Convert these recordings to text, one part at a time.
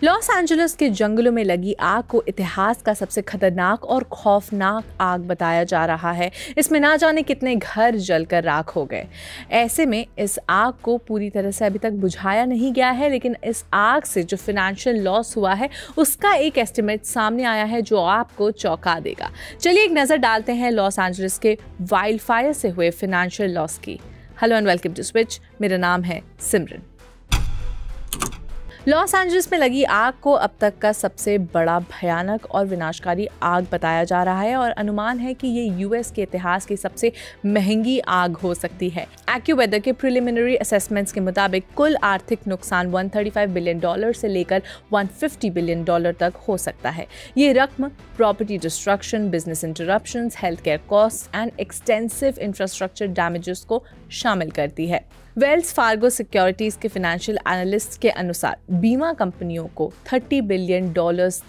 Loss Angeles के जंगलों में लगी आग को इतिहास का सबसे खतरनाक और खौफनाक आग बताया जा रहा है। इसमें ना जाने कितने घर जलकर राख हो गए। ऐसे में इस आग को पूरी तरह से अभी तक बुझाया नहीं गया है, लेकिन इस आग से जो फाइनेंशियल लॉस हुआ है उसका एक एस्टिमेट सामने आया है जो आपको चौंका देगा। चलिए एक नज़र डालते हैं लॉस एंजलिस के वाइल्ड फायर से हुए फाइनेंशियल लॉस की। Hello and welcome to Switch. मेरा नाम है सिमरन। लॉस एंजलिस में लगी आग को अब तक का सबसे बड़ा भयानक और विनाशकारी आग बताया जा रहा है और अनुमान है कि ये यूएस के इतिहास की सबसे महंगी आग हो सकती है। एक्यूवेदर के प्रिलिमिनरी असेसमेंट्स के मुताबिक कुल आर्थिक नुकसान $135 बिलियन से लेकर $150 बिलियन तक हो सकता है। ये रकम property destruction, business interruptions, health care cost and extensive infrastructure damages को शामिल करती है। वेल्स फार्गो सिक्योरिटीज के फाइनेंशियल एनालिस्ट के अनुसार बीमा कंपनियों को $30 बिलियन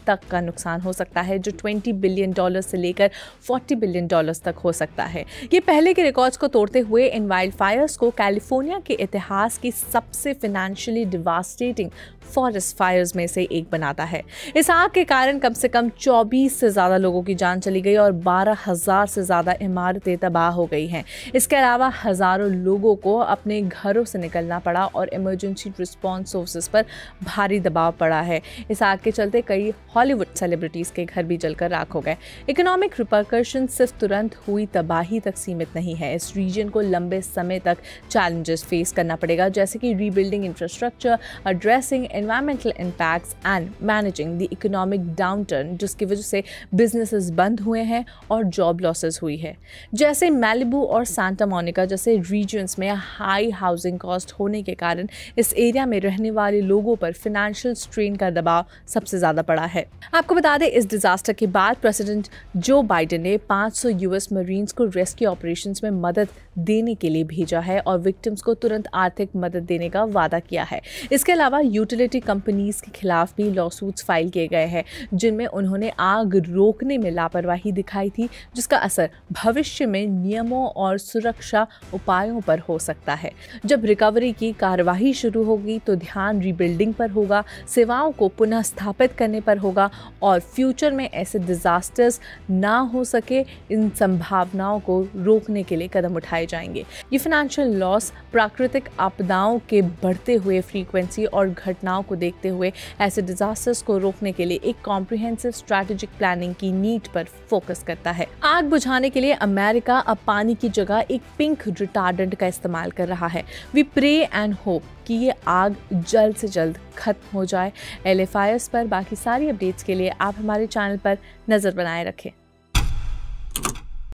तक का नुकसान हो सकता है, जो $20 बिलियन से लेकर $40 बिलियन तक हो सकता है। ये पहले के रिकॉर्ड्स को तोड़ते हुए इन वाइल्ड फायर्स को कैलिफोर्निया के इतिहास की सबसे फाइनेंशियली डिवास्टेटिंग फॉरेस्ट फायर्स में से एक बनाता है। इस आग के कारण कम से कम 24 से ज़्यादा लोगों की जान चली गई और 12,000 से ज़्यादा इमारतें तबाह हो गई हैं। इसके अलावा हज़ारों लोगों को अपने घरों से निकलना पड़ा और इमरजेंसी रिस्पॉन्स सोर्सेज पर भारी दबाव पड़ा है। इस आग के चलते कई हॉलीवुड सेलिब्रिटीज़ के घर भी जलकर राख हो गए। इकोनॉमिक रिपरकशन सिर्फ तुरंत हुई तबाही तक सीमित नहीं है। इस रीजन को लंबे समय तक चैलेंजेस फेस करना पड़ेगा, जैसे कि rebuilding infrastructure, addressing environmental impacts and managing the economic downturn, जिसकी वजह से बिजनेसेस बंद हुए हैं और जॉब लॉसेस हुई है। जैसे मैलिबू और सांता मोनिका जैसे रीजन्स में हाई हाउसिंग कॉस्ट होने के कारण इस एरिया में रहने वाले लोगों पर फाइनेंशियल स्ट्रेन का दबाव सबसे ज़्यादा पड़ा है। आपको बता दें, इस डिजास्टर के बाद प्रेसिडेंट जो बाइडेन ने 500 यूएस मरीन्स को रेस्क्यू ऑपरेशंस में मदद देने के लिए भेजा है और विक्टिम्स को तुरंत आर्थिक मदद देने का वादा किया है। इसके अलावा यूटिलिटी कंपनीज के खिलाफ भी लॉसूट्स फाइल किए गए हैं, जिनमें उन्होंने आग रोकने में लापरवाही दिखाई थी, जिसका असर भविष्य में नियमों और सुरक्षा उपायों पर हो सकता है। जब रिकवरी की कार्यवाही शुरू होगी तो ध्यान रीबिल्डिंग पर होगा, सेवाओं को पुनः स्थापित करने पर होगा और फ्यूचर में ऐसे डिजास्टर्स ना हो सके, इन संभावनाओं को रोकने के लिए कदम उठाए जाएंगे। ये फाइनेंशियल लॉस प्राकृतिक आपदाओं के बढ़ते हुए फ्रीक्वेंसी और घटनाओं को देखते हुए ऐसे डिजास्टर्स को रोकने के लिए एक कॉम्प्रिहेंसिव स्ट्रैटेजिक प्लानिंग की नीड पर फोकस करता है। आग बुझाने के लिए अमेरिका अब पानी की जगह एक पिंक रिटार्डेंट का इस्तेमाल कर रहा है। वी प्रे एंड होप कि ये आग जल्द से जल्द खत्म हो जाए। LA फायर्स पर बाकी सारी अपडेट्स के लिए आप हमारे चैनल पर नज़र बनाए रखें।